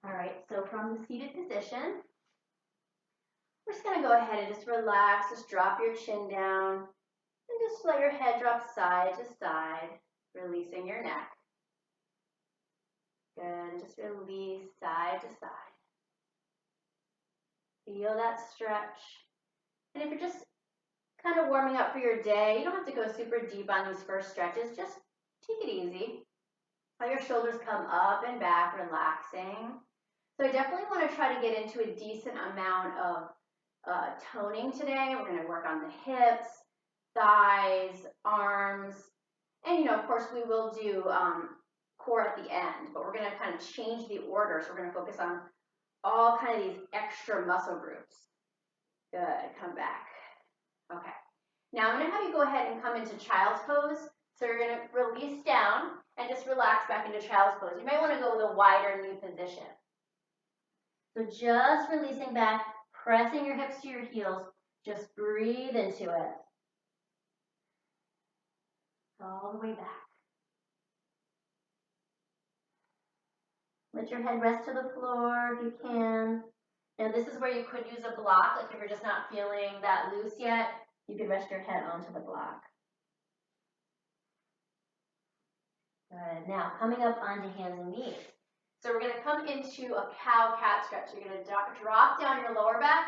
All right, so from the seated position, we're just going to go ahead and just relax. Just drop your chin down and just let your head drop side to side, releasing your neck. Good, just release side to side. Feel that stretch. And if you're just kind of warming up for your day, you don't have to go super deep on these first stretches. Just take it easy. Let your shoulders come up and back, relaxing. So I definitely want to try to get into a decent amount of toning today. We're going to work on the hips, thighs, arms, and of course we will do core at the end, but we're going to kind of change the order. So we're going to focus on all kind of these extra muscle groups. Good, come back. Okay, now I'm going to have you go ahead and come into child's pose. So you're going to release down and just relax back into child's pose. You might want to go with a wider knee position. So just releasing back, pressing your hips to your heels, just breathe into it. All the way back. Let your head rest to the floor if you can. Now this is where you could use a block, like if you're just not feeling that loose yet, you can rest your head onto the block. Good. Now coming up onto hands and knees. So we're going to come into a cow cat stretch. You're going to drop down your lower back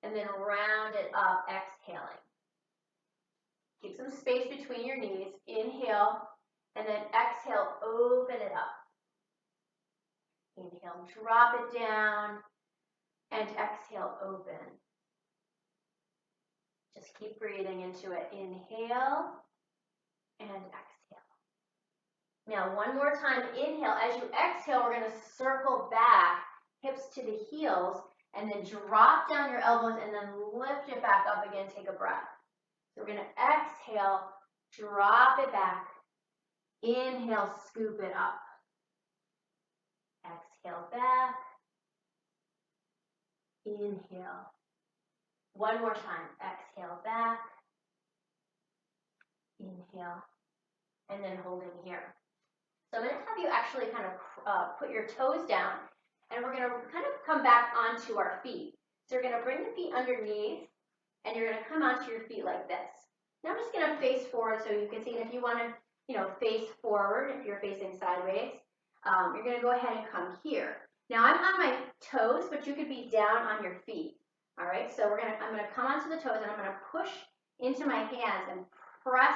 and then round it up, exhaling. Keep some space between your knees. Inhale, and then exhale, open it up. Inhale, drop it down, and exhale, open. Just keep breathing into it. Inhale, and exhale. Now, one more time, inhale. As you exhale, we're going to circle back, hips to the heels, and then drop down your elbows, and then lift it back up again. Take a breath. So we're going to exhale, drop it back. Inhale, scoop it up. Exhale back. Inhale. One more time. Exhale back. Inhale. And then holding here. So I'm going to have you actually kind of put your toes down, and we're going to kind of come back onto our feet. So you're going to bring the feet underneath, and you're going to come onto your feet like this. Now I'm just going to face forward so you can see, and if you want to, face forward, if you're facing sideways, you're going to go ahead and come here. Now I'm on my toes, but you could be down on your feet. All right, so I'm going to come onto the toes, and I'm going to push into my hands and press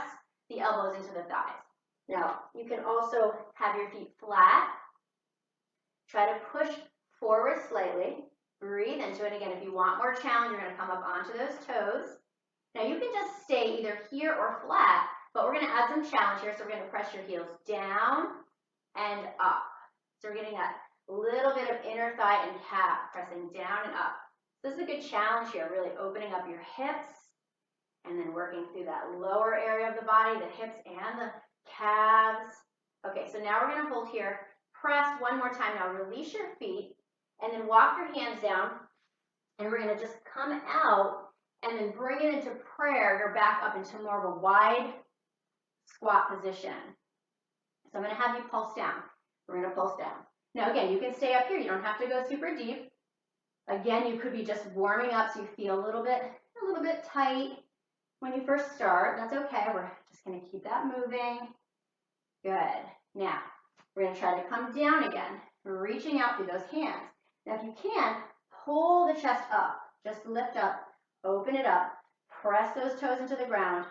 the elbows into the thighs. Now, you can also have your feet flat. Try to push forward slightly. Breathe into it. Again, if you want more challenge, you're going to come up onto those toes. Now, you can just stay either here or flat, but we're going to add some challenge here. So we're going to press your heels down and up. So we're getting that little bit of inner thigh and calf, pressing down and up. This is a good challenge here, really opening up your hips and then working through that lower area of the body, the hips and the calves. Okay, so now we're going to hold here. Press one more time. Now release your feet and then walk your hands down, and we're going to just come out and then bring it into prayer. You're back up into more of a wide squat position. So I'm going to have you pulse down. We're going to pulse down. Now again, you can stay up here. You don't have to go super deep. Again, you could be just warming up so you feel a little bit tight when you first start. That's okay. We're just going to keep that moving. Good. Now, we're going to try to come down again, reaching out through those hands. Now, if you can, pull the chest up. Just lift up, open it up, press those toes into the ground.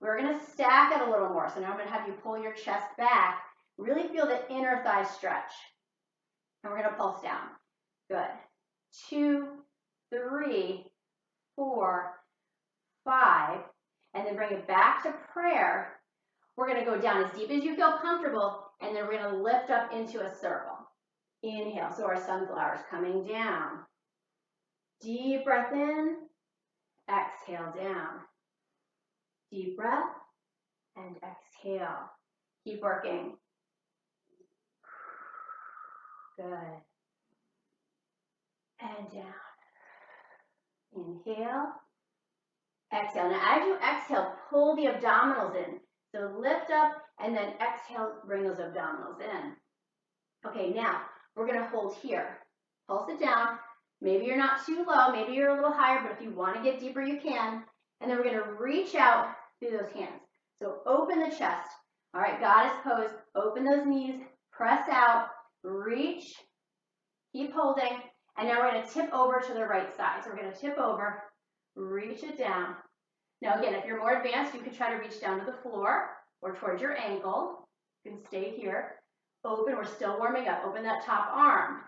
We're going to stack it a little more. So now I'm going to have you pull your chest back. Really feel the inner thigh stretch. And we're going to pulse down. Good. 2, 3, 4, 5, and then bring it back to prayer. We're going to go down as deep as you feel comfortable, and then we're going to lift up into a circle. Inhale, so our sunflower's coming down. Deep breath in, exhale down. Deep breath, and exhale. Keep working. Good. And down. Inhale. Exhale. Now as you exhale, pull the abdominals in. So lift up and then exhale, bring those abdominals in. Okay, now we're going to hold here. Pulse it down. Maybe you're not too low, maybe you're a little higher, but if you want to get deeper, you can. And then we're going to reach out through those hands. So open the chest. All right, goddess pose. Open those knees, press out, reach, keep holding. And now we're going to tip over to the right side. So we're going to tip over, reach it down. Now again, if you're more advanced, you could try to reach down to the floor or towards your ankle. You can stay here. Open, we're still warming up. Open that top arm.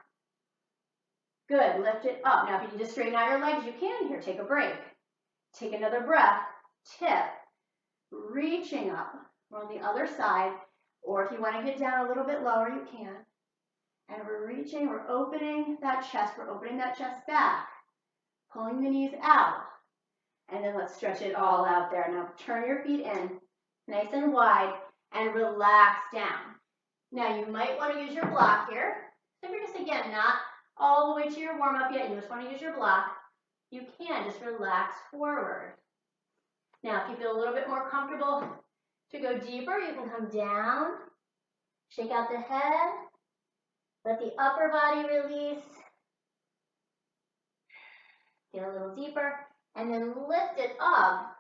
Good, lift it up. Now if you need to straighten out your legs, you can here. Take a break. Take another breath. Tip, reaching up. We're on the other side. Or if you want to get down a little bit lower, you can. And we're reaching, we're opening that chest. We're opening that chest back. Pulling the knees out. And then let's stretch it all out there. Now turn your feet in, nice and wide, and relax down. Now you might want to use your block here. So if you're just, again, not all the way to your warm-up yet, you just want to use your block, you can just relax forward. Now if you feel a little bit more comfortable to go deeper, you can come down, shake out the head, let the upper body release, get a little deeper, and then lift it up,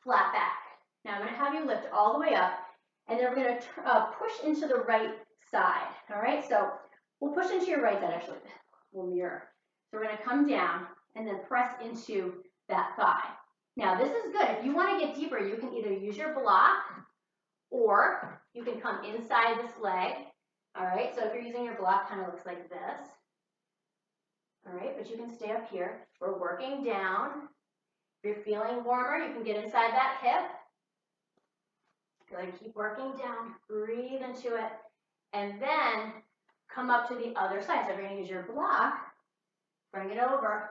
flat back. Now I'm going to have you lift all the way up, and then we're going to push into the right side, all right? So we'll push into your right side, actually. We'll mirror. So we're going to come down and then press into that thigh. Now this is good. If you want to get deeper, you can either use your block or you can come inside this leg, all right? So if you're using your block, kind of looks like this. All right, but you can stay up here. We're working down. If you're feeling warmer, you can get inside that hip. Good, keep working down. Breathe into it. And then come up to the other side. So if you're going to use your block, bring it over,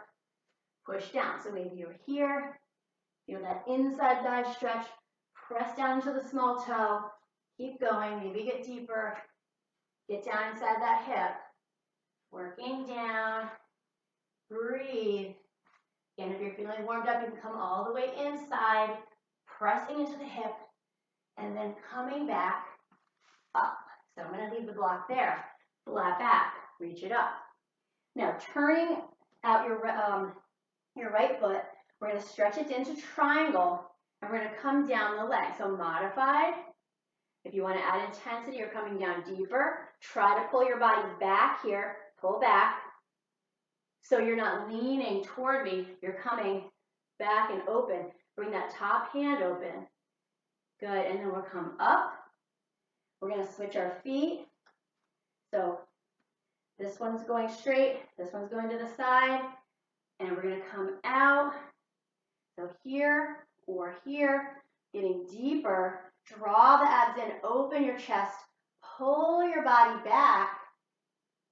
push down. So maybe you're here, feel that inside thigh stretch, press down into the small toe, keep going, maybe get deeper, get down inside that hip, working down, breathe. Again, if you're feeling warmed up, you can come all the way inside, pressing into the hip, and then coming back up. So I'm going to leave the block there. Flat back, reach it up. Now turning out your right foot, we're going to stretch it into triangle, and we're going to come down the leg. So modified. If you want to add intensity, you're coming down deeper. Try to pull your body back here. Pull back. So you're not leaning toward me. You're coming back and open. Bring that top hand open. Good. And then we'll come up. We're going to switch our feet. So this one's going straight. This one's going to the side. And we're going to come out. So here or here. Getting deeper. Draw the abs in. Open your chest. Pull your body back.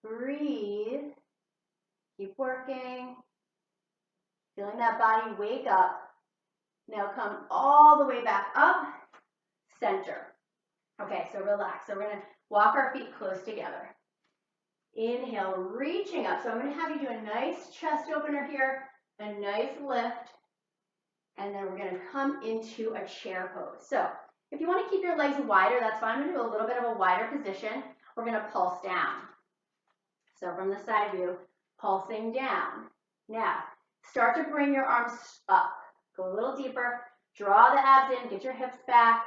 Breathe. Keep working. Feeling that body wake up. Now come all the way back up. Center. Okay, so relax. So we're going to walk our feet close together. Inhale, reaching up. So I'm going to have you do a nice chest opener here, a nice lift, and then we're going to come into a chair pose. So if you want to keep your legs wider, that's fine. I'm going to do a little bit of a wider position. We're going to pulse down. So from the side view, pulsing down. Now, start to bring your arms up. Go a little deeper. Draw the abs in. Get your hips back.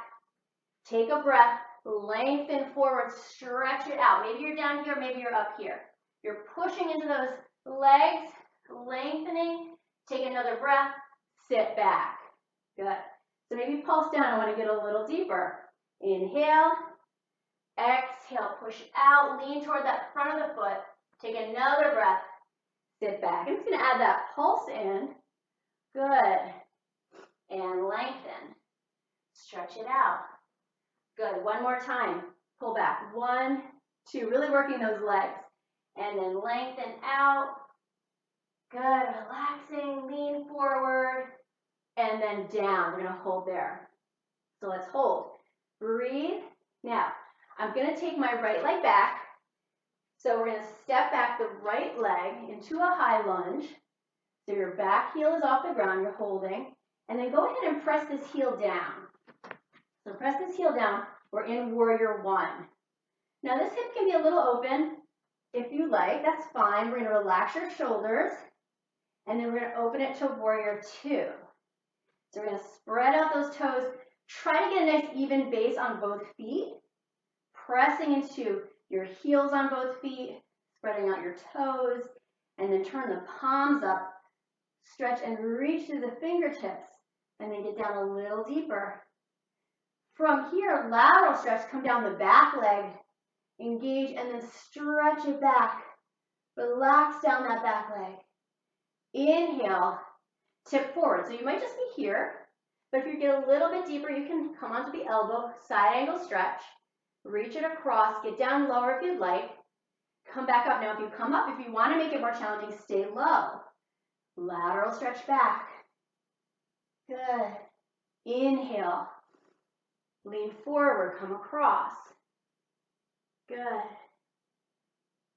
Take a breath. Lengthen forward. Stretch it out. Maybe you're down here. Maybe you're up here. You're pushing into those legs. Lengthening. Take another breath. Sit back. Good. So maybe pulse down. I want to get a little deeper. Inhale. Exhale. Push out. Lean toward that front of the foot. Take another breath. Sit back. I'm just going to add that pulse in. Good. And lengthen. Stretch it out. Good. One more time. Pull back. 1, 2. Really working those legs. And then lengthen out. Good. Relaxing. Lean forward. And then down. We're going to hold there. So let's hold. Breathe. Now, I'm going to take my right leg back. So we're going to step back the right leg into a high lunge. So your back heel is off the ground. You're holding. And then go ahead and press this heel down. So press this heel down. We're in warrior 1. Now this hip can be a little open. If you like, that's fine. We're going to relax your shoulders, and then we're going to open it to warrior two. So we're going to spread out those toes. Try to get a nice even base on both feet, pressing into your heels on both feet, spreading out your toes, and then turn the palms up, stretch and reach through the fingertips, and then get down a little deeper. From here, lateral stretch, come down the back leg, engage, and then stretch it back. Relax down that back leg. Inhale, tip forward. So you might just be here, but if you get a little bit deeper, you can come onto the elbow, side angle stretch, reach it across, get down lower if you'd like, come back up. Now if you come up, if you want to make it more challenging, stay low. Lateral stretch back. Good. Inhale. Lean forward, come across. Good.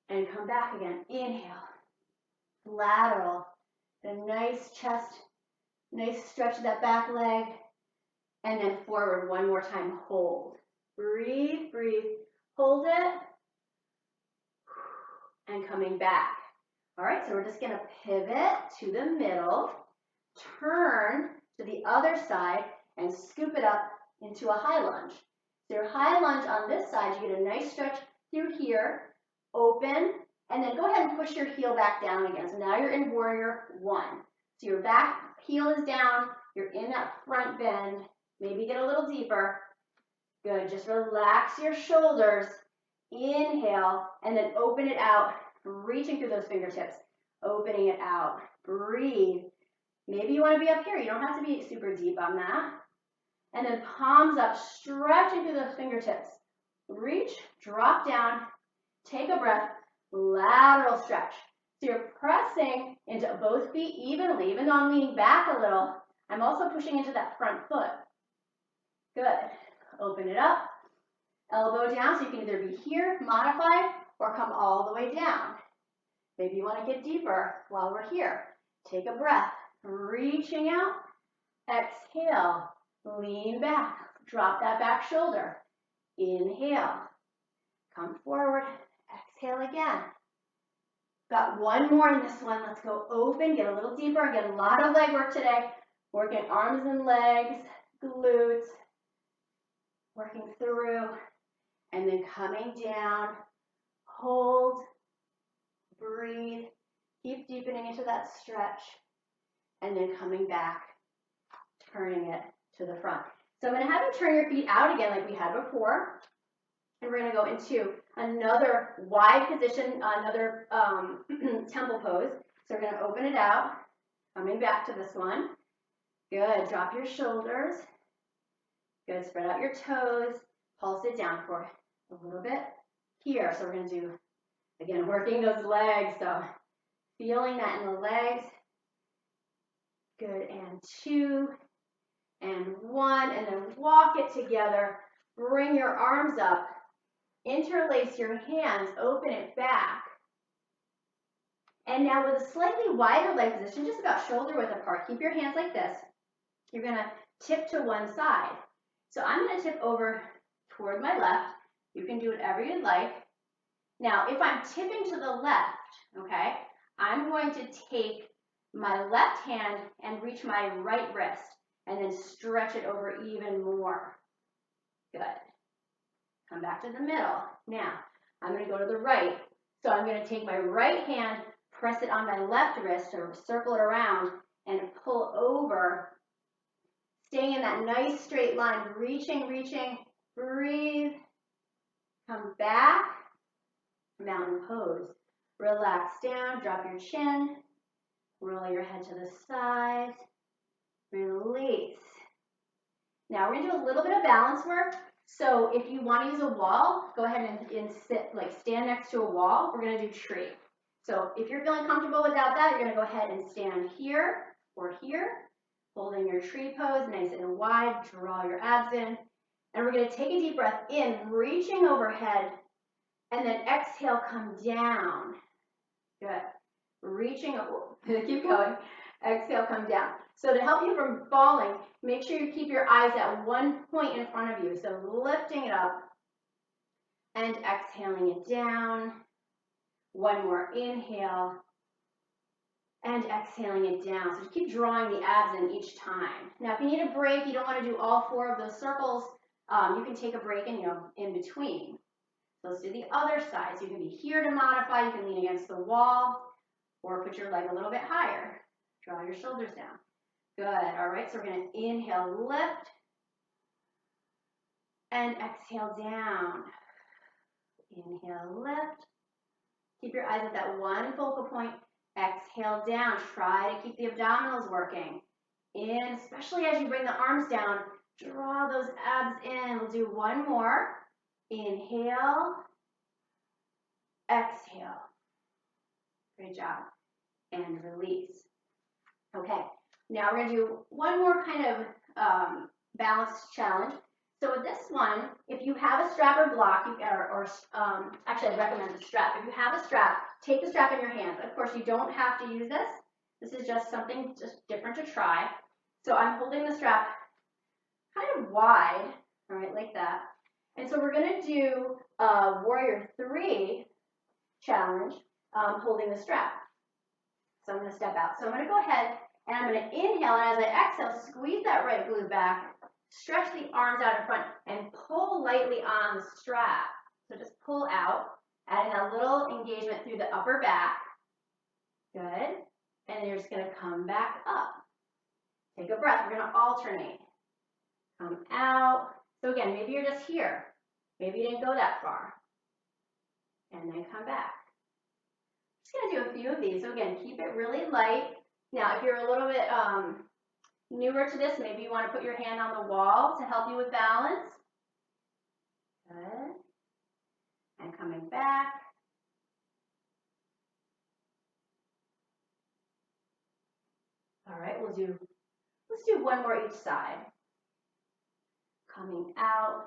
And come back again. Inhale. Lateral. A nice chest, nice stretch of that back leg. And then forward one more time. Hold. Breathe, breathe. Hold it. And coming back. All right, so we're just going to pivot to the middle, turn to the other side, and scoop it up into a high lunge. So your high lunge on this side, you get a nice stretch through here, open, and then go ahead and push your heel back down again. So now you're in warrior one. So your back heel is down, you're in that front bend, maybe get a little deeper. Good, just relax your shoulders, inhale, and then open it out, reaching through those fingertips, opening it out, breathe. Maybe you want to be up here, you don't have to be super deep on that. And then palms up, stretching through those fingertips. Reach, drop down, take a breath, lateral stretch. So you're pressing into both feet evenly, even though I'm leaning back a little, I'm also pushing into that front foot. Good. Open it up, elbow down, so you can either be here, modified, or come all the way down. Maybe you want to get deeper while we're here. Take a breath, reaching out, exhale, lean back, drop that back shoulder, inhale, come forward, exhale again. Got one more in this one. Let's go open, get a little deeper, get a lot of leg work today, working arms and legs, glutes, working through, and then coming down, hold, breathe, keep deepening into that stretch, and then coming back, turning it to the front. So I'm going to have you turn your feet out again like we had before, and we're going to go into another wide position, another temple pose. So we're going to open it out, coming back to this one. Good, drop your shoulders. Good, spread out your toes, pulse it down for a little bit here. So we're going to do, again, working those legs, so feeling that in the legs. Good, and 2, and 1, and then walk it together. Bring your arms up, interlace your hands, open it back. And now with a slightly wider leg position, just about shoulder width apart, keep your hands like this. You're going to tip to one side. So I'm going to tip over toward my left. You can do whatever you'd like. Now, if I'm tipping to the left, okay, I'm going to take my left hand and reach my right wrist and then stretch it over even more. Good. Come back to the middle. Now, I'm going to go to the right. So I'm going to take my right hand, press it on my left wrist, or circle it around, and pull over, staying in that nice straight line, reaching, reaching, breathe, come back, mountain pose. Relax down, drop your chin, roll your head to the side, release. Now we're going to do a little bit of balance work. So if you want to use a wall, go ahead and sit, like stand next to a wall. We're going to do tree. So if you're feeling comfortable without that, you're going to go ahead and stand here or here, holding your tree pose, nice and wide, draw your abs in. And we're going to take a deep breath in, reaching overhead, and then exhale, come down. Good. Reaching, keep going. Exhale, come down. So to help you from falling, make sure you keep your eyes at one point in front of you. So lifting it up and exhaling it down. One more, inhale, and exhaling it down. So just keep drawing the abs in each time. Now, if you need a break, you don't want to do all 4 of those circles, you can take a break and, in between. So let's do the other side. So you can be here to modify, you can lean against the wall, or put your leg a little bit higher. Draw your shoulders down. Good, all right, so we're gonna inhale, lift, and exhale down. Inhale, lift. Keep your eyes at that one focal point. Exhale down. Try to keep the abdominals working. In, especially as you bring the arms down, draw those abs in. We'll do one more. Inhale, exhale. Great job. And release. Okay, now we're going to do one more kind of balance challenge. So with this one, if you have a strap or block, actually I recommend a strap. If you have a strap, take the strap in your hands. Of course, you don't have to use this. This is just something different to try. So I'm holding the strap kind of wide, all right, like that. And so we're going to do a Warrior 3 challenge holding the strap. So I'm going to step out. So I'm going to go ahead and I'm going to inhale, and as I exhale, squeeze that right glute back. Stretch the arms out in front and pull lightly on the strap. So just pull out, adding a little engagement through the upper back. Good. And then you're just going to come back up. Take a breath. We're going to alternate. Come out. So again, maybe you're just here. Maybe you didn't go that far. And then come back. Just going to do a few of these. So again, keep it really light. Now, if you're a little bit newer to this, maybe you want to put your hand on the wall to help you with balance. Good. And coming back. All right, let's do one more each side. Coming out.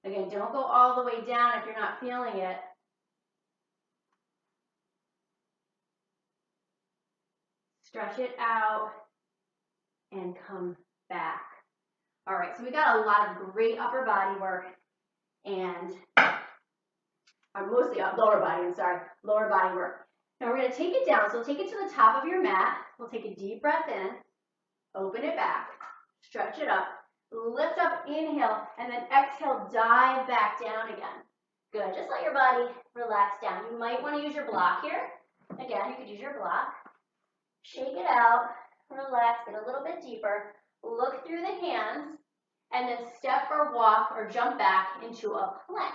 Again, don't go all the way down if you're not feeling it. Stretch it out and come back. All right, so we got a lot of great upper body work and mostly lower body work. Now we're going to take it down. So we'll take it to the top of your mat. We'll take a deep breath in, open it back, stretch it up, lift up, inhale, and then exhale, dive back down again. Good, just let your body relax down. You might want to use your block here. Again, you could use your block. Shake it out, relax, get a little bit deeper, look through the hands, and then step or walk or jump back into a plank.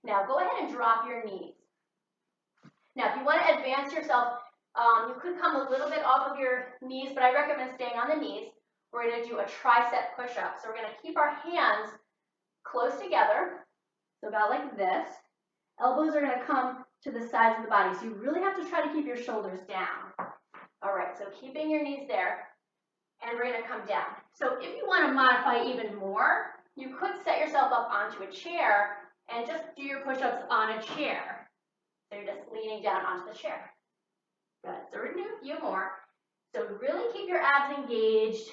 Now go ahead and drop your knees. Now if you want to advance yourself, you could come a little bit off of your knees, but I recommend staying on the knees. We're going to do a tricep push-up. So we're going to keep our hands close together, so about like this. Elbows are going to come to the sides of the body, so you really have to try to keep your shoulders down. All right, so keeping your knees there, and we're going to come down. So if you want to modify even more, you could set yourself up onto a chair and just do your push-ups on a chair. So you're just leaning down onto the chair. Good, so we're going to do a few more. So really keep your abs engaged.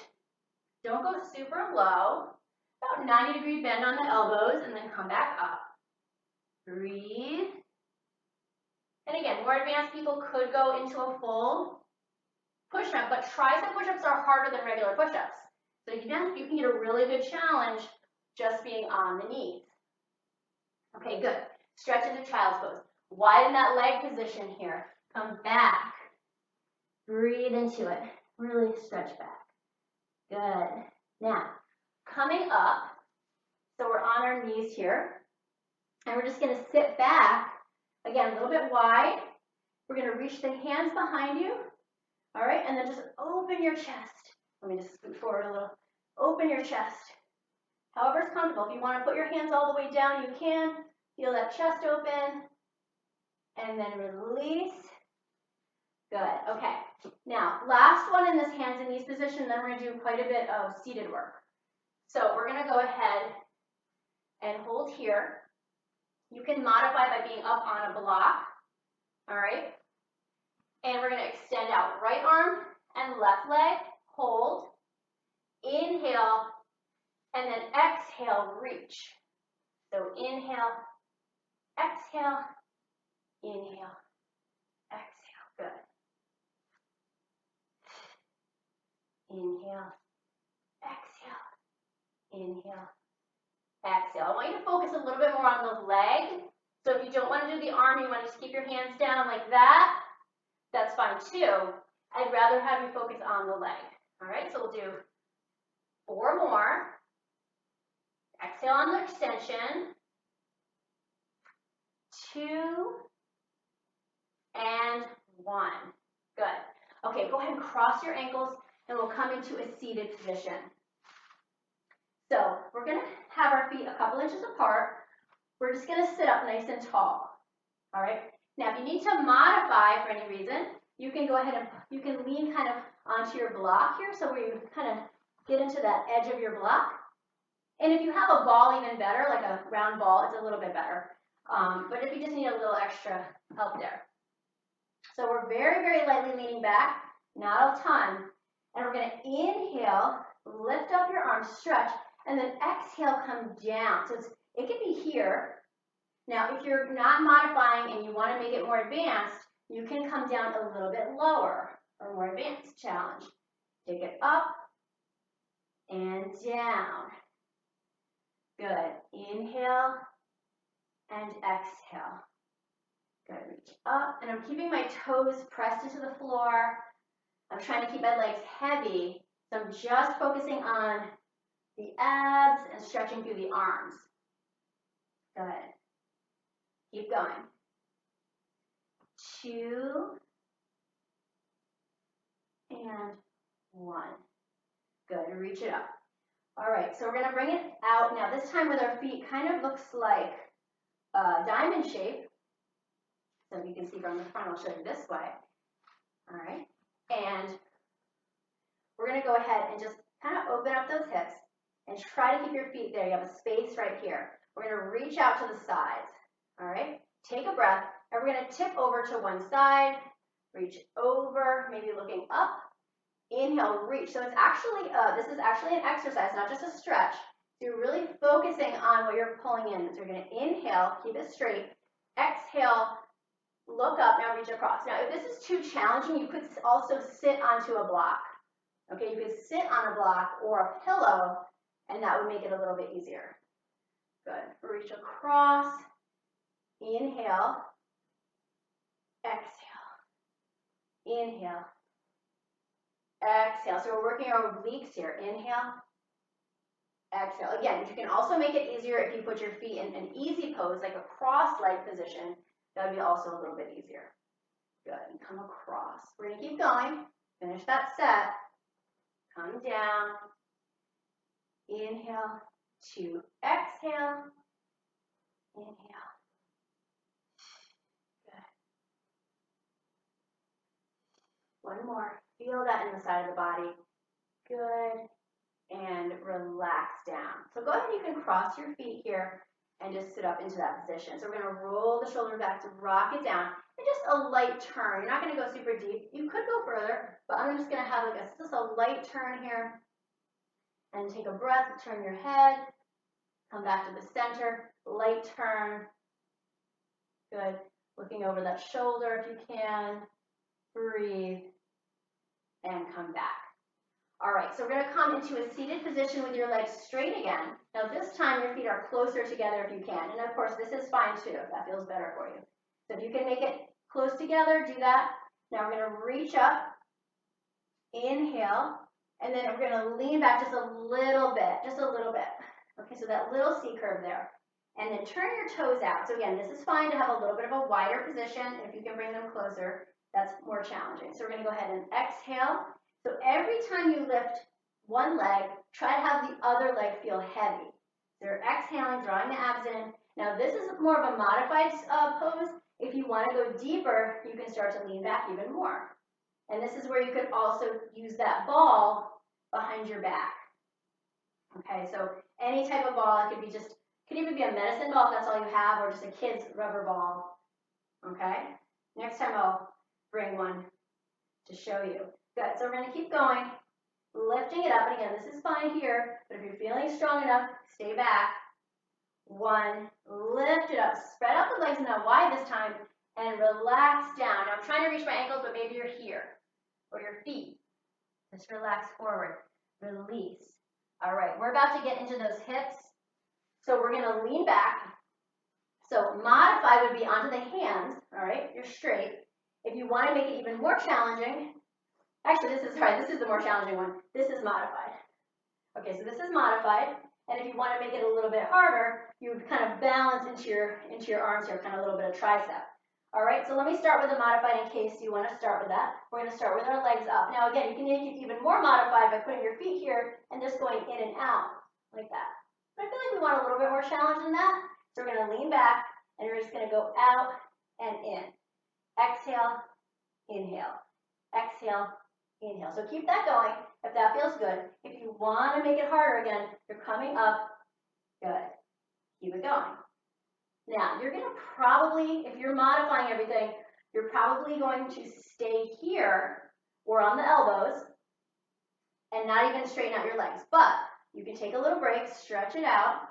Don't go super low. About 90-degree bend on the elbows, and then come back up. Breathe. And again, more advanced people could go into a full push-up, but tricep push-ups are harder than regular push-ups. So you can get a really good challenge just being on the knees. Okay, good. Stretch into child's pose. Widen that leg position here. Come back. Breathe into it. Really stretch back. Good. Now, coming up, so we're on our knees here, and we're just going to sit back, again, a little bit wide. We're going to reach the hands behind you. All right, and then just open your chest. Let me just scoot forward a little. Open your chest. However it's comfortable. If you want to put your hands all the way down, you can. Feel that chest open. And then release. Good, okay. Now, last one in this hands and knees position, then we're going to do quite a bit of seated work. So we're going to go ahead and hold here. You can modify by being up on a block. All right. And we're going to extend out right arm and left leg, hold, inhale, and then exhale, reach. So inhale, exhale, Inhale, exhale, inhale, exhale. I want you to focus a little bit more on the leg. So if you don't want to do the arm, you want to just keep your hands down like that, that's fine too. I'd rather have you focus on the leg. All right, so we'll do 4 more. Exhale on the extension. 2 and 1. Good. Okay, go ahead and cross your ankles and we'll come into a seated position. So we're going to have our feet a couple inches apart. We're just going to sit up nice and tall. All right. Now, if you need to modify for any reason, you can go ahead and you can lean kind of onto your block here, so where you kind of get into that edge of your block. And if you have a ball, even better, like a round ball, it's a little bit better. But if you just need a little extra help there. So we're very, very lightly leaning back, not a ton. And we're going to inhale, lift up your arms, stretch, and then exhale, come down. So it can be here. Now, if you're not modifying and you want to make it more advanced, you can come down a little bit lower or more advanced challenge. Take it up and down. Good. Inhale and exhale. Good. Reach up. And I'm keeping my toes pressed into the floor. I'm trying to keep my legs heavy. So I'm just focusing on the abs and stretching through the arms. Good. Keep going. 2 and 1. Good. Reach it up. All right, so we're going to bring it out now. This time with our feet kind of looks like a diamond shape. So you can see from the front, I'll show you this way. All right, and we're going to go ahead and just kind of open up those hips and try to keep your feet there. You have a space right here. We're going to reach out to the sides. All right, take a breath, and we're going to tip over to one side, reach over, maybe looking up. Inhale, reach. So it's actually, this is actually an exercise, not just a stretch. So you're really focusing on what you're pulling in. So you're going to inhale, keep it straight. Exhale, look up, now reach across. Now, if this is too challenging, you could also sit onto a block. Okay, you could sit on a block or a pillow, and that would make it a little bit easier. Good. Reach across. Inhale. Exhale. Inhale. Exhale. So we're working our obliques here. Inhale. Exhale. Again, you can also make it easier if you put your feet in an easy pose, like a cross-leg position. That would be also a little bit easier. Good. And come across. We're going to keep going. Finish that set. Come down. Inhale. 2. Exhale. Inhale. Good. One more. Feel that in the side of the body. Good. And relax down. So go ahead, you can cross your feet here and just sit up into that position. So we're going to roll the shoulder back to rock it down. And just a light turn. You're not going to go super deep. You could go further, but I'm just going to have like just a light turn here. And take a breath, turn your head. Come back to the center. Light turn. Good. Looking over that shoulder if you can. Breathe. And come back. All right, so we're going to come into a seated position with your legs straight again. Now this time your feet are closer together if you can. And of course, this is fine too, if that feels better for you. So if you can make it close together, do that. Now we're going to reach up. Inhale. And then we're going to lean back just a little bit, Okay, so that little C curve there. And then turn your toes out. So again, this is fine to have a little bit of a wider position. If you can bring them closer, that's more challenging. So we're going to go ahead and exhale. So every time you lift one leg, try to have the other leg feel heavy. So you're exhaling, drawing the abs in. Now this is more of a modified pose. If you want to go deeper, you can start to lean back even more. And this is where you could also use that ball behind your back. Okay, so any type of ball, it could even be a medicine ball if that's all you have, or just a kid's rubber ball. Okay, next time I'll bring one to show you. Good, so we're going to keep going, lifting it up. And again, this is fine here, but if you're feeling strong enough, stay back. 1, lift it up, spread out the legs now wide this time, and relax down. Now I'm trying to reach my ankles, but maybe you're here, or your feet. Just relax forward. release. All right, we're about to get into those hips. So we're going to lean back. So modify would be onto the hands, all right? You're straight. If you want to make it even more challenging, actually this is the more challenging one. This is modified. Okay, so this is modified. And if you want to make it a little bit harder, you would kind of balance into your arms here, kind of a little bit of tricep. All right, so let me start with the modified in case you want to start with that. We're going to start with our legs up. Now again, you can make it even more modified by putting your feet here and just going in and out like that. But I feel like we want a little bit more challenge than that. So we're going to lean back and we're just going to go out and in. Exhale, inhale. Exhale, inhale. So keep that going if that feels good. If you want to make it harder again, you're coming up. Good. Keep it going. Now, you're going to probably, if you're modifying everything, you're probably going to stay here or on the elbows and not even straighten out your legs. But you can take a little break, stretch it out,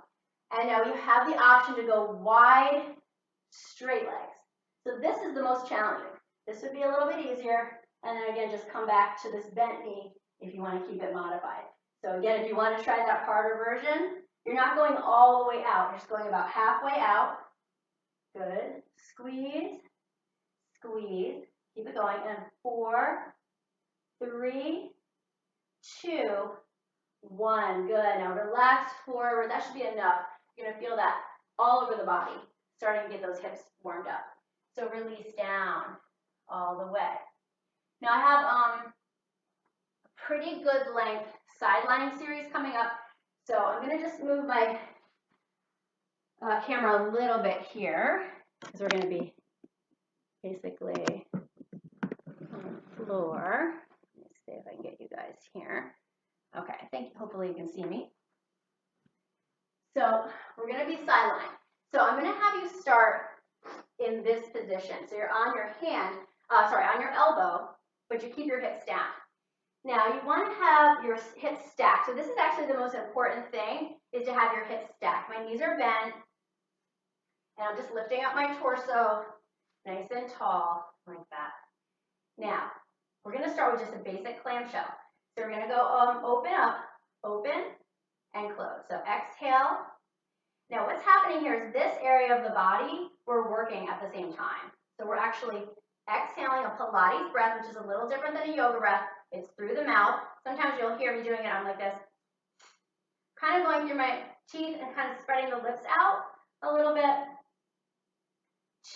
and now you have the option to go wide, straight legs. So this is the most challenging. This would be a little bit easier, and then again, just come back to this bent knee if you want to keep it modified. So again, if you want to try that harder version, you're not going all the way out. You're just going about halfway out. Good. Squeeze, squeeze. Keep it going. And 4, 3, 2, 1. Good. Now relax forward. That should be enough. You're going to feel that all over the body, starting to get those hips warmed up. So release down all the way. Now I have a pretty good length sideline series coming up. So I'm going to just move my camera a little bit here because we're going to be basically on the floor. Let's see if I can get you guys here. Okay, hopefully you can see me. So we're going to be sideline. So I'm going to have you start in this position. So you're on your hand, on your elbow, but you keep your hips down. Now you want to have your hips stacked. So this is actually the most important thing, is to have your hips stacked. My knees are bent, and I'm just lifting up my torso nice and tall like that. Now, we're going to start with just a basic clamshell. So we're going to go open up, open, and close. So exhale. Now what's happening here is this area of the body, we're working at the same time. So we're actually exhaling a Pilates breath, which is a little different than a yoga breath. It's through the mouth. Sometimes you'll hear me doing it. I'm like this, kind of going through my teeth and kind of spreading the lips out a little bit.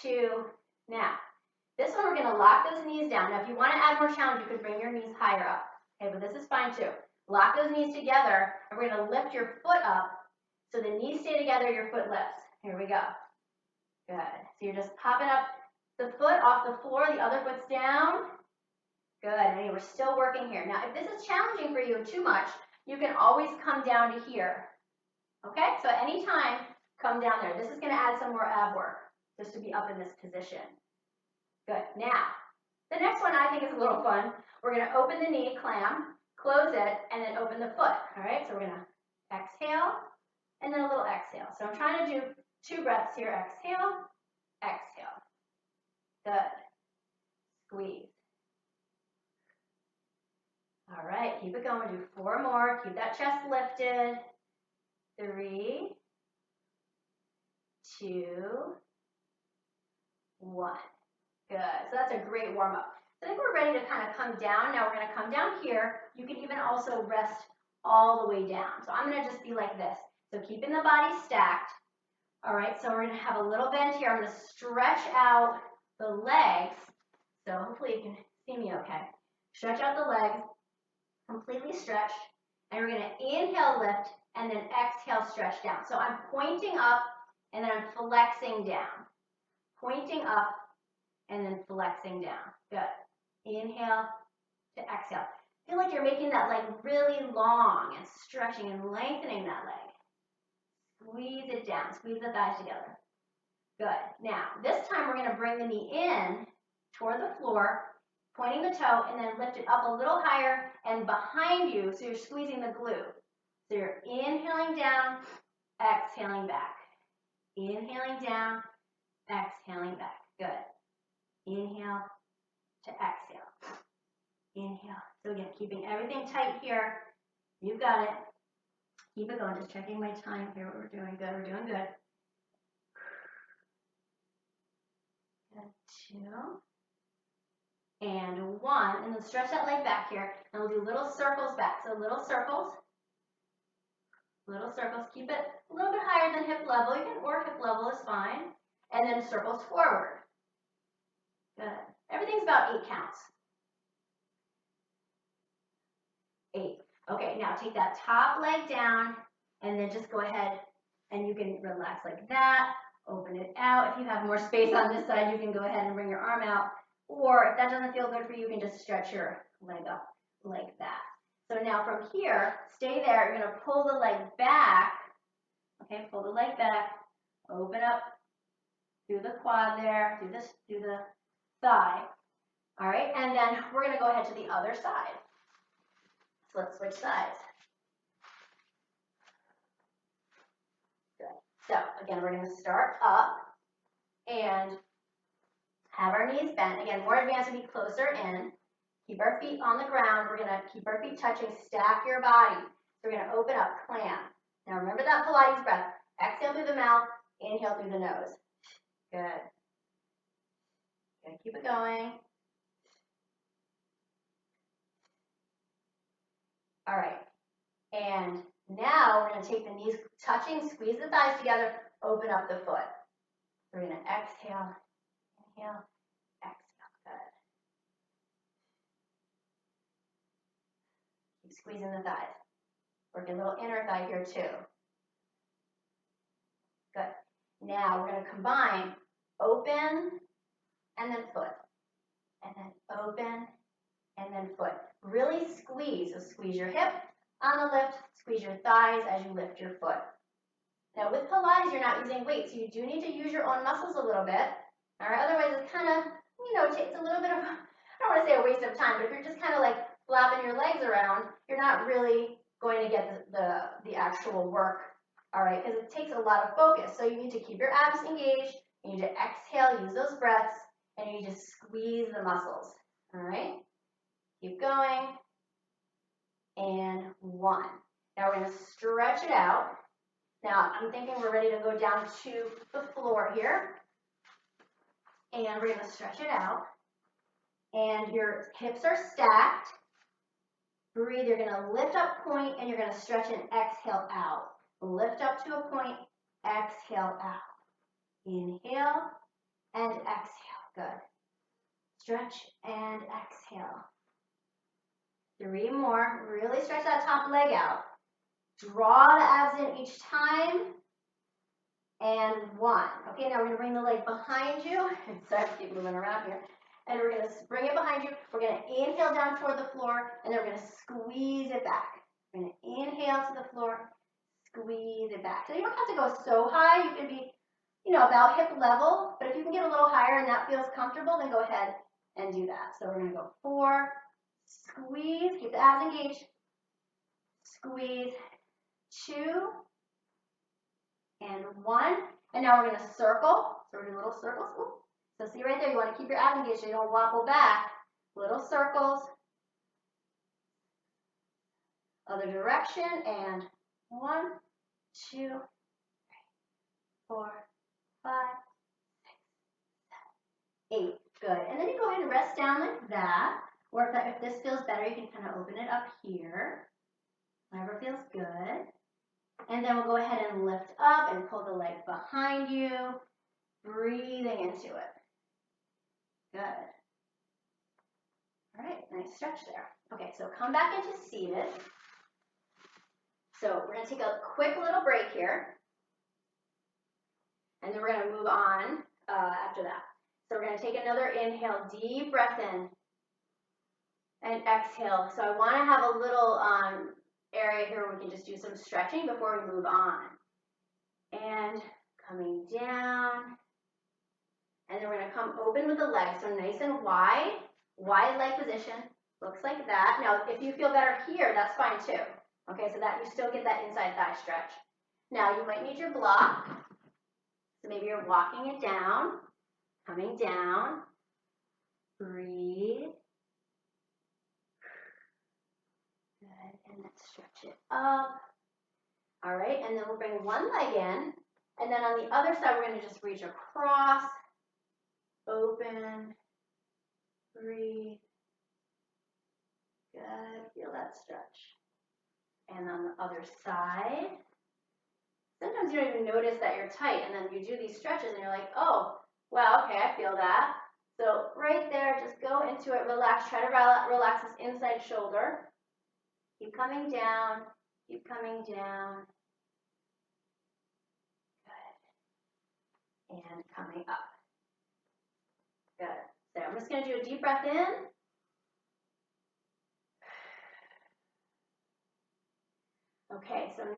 2. Now, this one we're going to lock those knees down. Now, if you want to add more challenge, you could bring your knees higher up. Okay, but this is fine too. Lock those knees together, and we're going to lift your foot up. So the knees stay together, your foot lifts. Here we go. Good. So you're just popping up the foot off the floor, the other foot's down. Good. And we're still working here. Now, if this is challenging for you too much, you can always come down to here. Okay? So at any time, come down there. This is going to add some more ab work, just to be up in this position. Good. Now, the next one I think is a little fun. We're going to open the knee, clam, close it, and then open the foot. All right? So we're going to exhale, and then a little exhale. So I'm trying to do 2 breaths here. Exhale, exhale. Good. Squeeze. All right, keep it going. Do 4 more. Keep that chest lifted. 3, 2, 1. Good. So that's a great warm up. So I think we're ready to kind of come down. Now we're going to come down here. You can even also rest all the way down. So I'm going to just be like this. So keeping the body stacked. All right, so we're going to have a little bend here. I'm going to stretch out the legs. So hopefully you can see me okay. Stretch out the legs, completely stretched. And we're going to inhale, lift, and then exhale, stretch down. So I'm pointing up, and then I'm flexing down. Pointing up, and then flexing down. Good. Inhale to exhale. Feel like you're making that leg really long and stretching and lengthening that leg. Squeeze it down. Squeeze the thighs together. Good. Now, this time we're going to bring the knee in toward the floor, pointing the toe, and then lift it up a little higher and behind you, so you're squeezing the glute. So you're inhaling down, exhaling back. Inhaling down, exhaling back. Good. Inhale to exhale. Inhale. So again, keeping everything tight here. You got it. Keep it going. Just checking my time here. What we're doing good. We're doing good. Good. 2. And 1. And then stretch that leg back here. And we'll do little circles back. So little circles. Little circles. Keep it a little bit higher than hip level. You can, or hip level is fine. And then circles forward. Good. Everything's about 8 counts. 8. Okay, now take that top leg down and then just go ahead and you can relax like that. Open it out. If you have more space on this side, you can go ahead and bring your arm out. Or if that doesn't feel good for you, you can just stretch your leg up like that. So now from here, stay there. You're going to pull the leg back. Okay, pull the leg back. Open up through the quad there, through the thigh. All right, and then we're going to go ahead to the other side. So let's switch sides. Good. So again, we're going to start up and have our knees bent. Again, more advanced would be closer in. Keep our feet on the ground. We're going to keep our feet touching. Stack your body. So we're going to open up, clam. Now remember that Pilates breath. Exhale through the mouth. Inhale through the nose. Good. Good. Keep it going. All right. And now we're going to take the knees touching, squeeze the thighs together, open up the foot. We're going to exhale, inhale, exhale. Good. Keep squeezing the thighs. Work a little inner thigh here too. Good. Now we're going to combine open and then foot. And then open and then foot. Really squeeze. So squeeze your hip on the lift, squeeze your thighs as you lift your foot. Now with Pilates, you're not using weight, so you do need to use your own muscles a little bit. All right, otherwise it's kind of, it's a little bit of, I don't want to say a waste of time, but if you're just kind of like flapping your legs around, you're not really going to get the actual work, all right, because it takes a lot of focus. So you need to keep your abs engaged, you need to exhale, use those breaths, and you just squeeze the muscles, all right? Keep going. And 1. Now we're going to stretch it out. Now I'm thinking we're ready to go down to the floor here. And we're going to stretch it out. And your hips are stacked. Breathe. You're going to lift up, point, and you're going to stretch and exhale out. Lift up to a point, exhale out. Inhale and exhale. Good. Stretch and exhale. 3 more. Really stretch that top leg out. Draw the abs in each time. And 1. Okay, now we're going to bring the leg behind you. Sorry, I keep moving around here. And we're going to bring it behind you. We're going to inhale down toward the floor, and then we're going to squeeze it back. We're going to inhale to the floor, squeeze it back. So you don't have to go so high. You can be, about hip level. But if you can get a little higher and that feels comfortable, then go ahead and do that. So we're going to go 4. Squeeze, keep the abs engaged. Squeeze, 2, and 1. And now we're going to circle. So we're doing little circles. Ooh. So see right there, you want to keep your abs engaged so you don't wobble back. Little circles. Other direction. And 1, 2, 3, 4, 5, 6, 7, 8. Good. And then you go ahead and rest down like that. Or if this feels better, you can kind of open it up here. Whatever feels good. And then we'll go ahead and lift up and pull the leg behind you. Breathing into it. Good. All right, nice stretch there. Okay, so come back into seated. So we're going to take a quick little break here. And then we're going to move on after that. So we're going to take another inhale, deep breath in. And exhale. So I want to have a little area here where we can just do some stretching before we move on. And coming down. And then we're going to come open with the legs. So nice and wide leg position. Looks like that. Now, if you feel better here, that's fine too. Okay, so that you still get that inside thigh stretch. Now, you might need your block. So maybe you're walking it down, coming down. Breathe. Good. And then stretch it up. All right, and then we'll bring one leg in. And then on the other side, we're going to just reach across, open, breathe. Good, feel that stretch. And on the other side, sometimes you don't even notice that you're tight, and then you do these stretches and you're like, oh, wow, okay, I feel that. So right there, just go into it, relax, try to relax this inside shoulder. Keep coming down, keep coming down. Good. And coming up. Good. So I'm just going to do a deep breath in.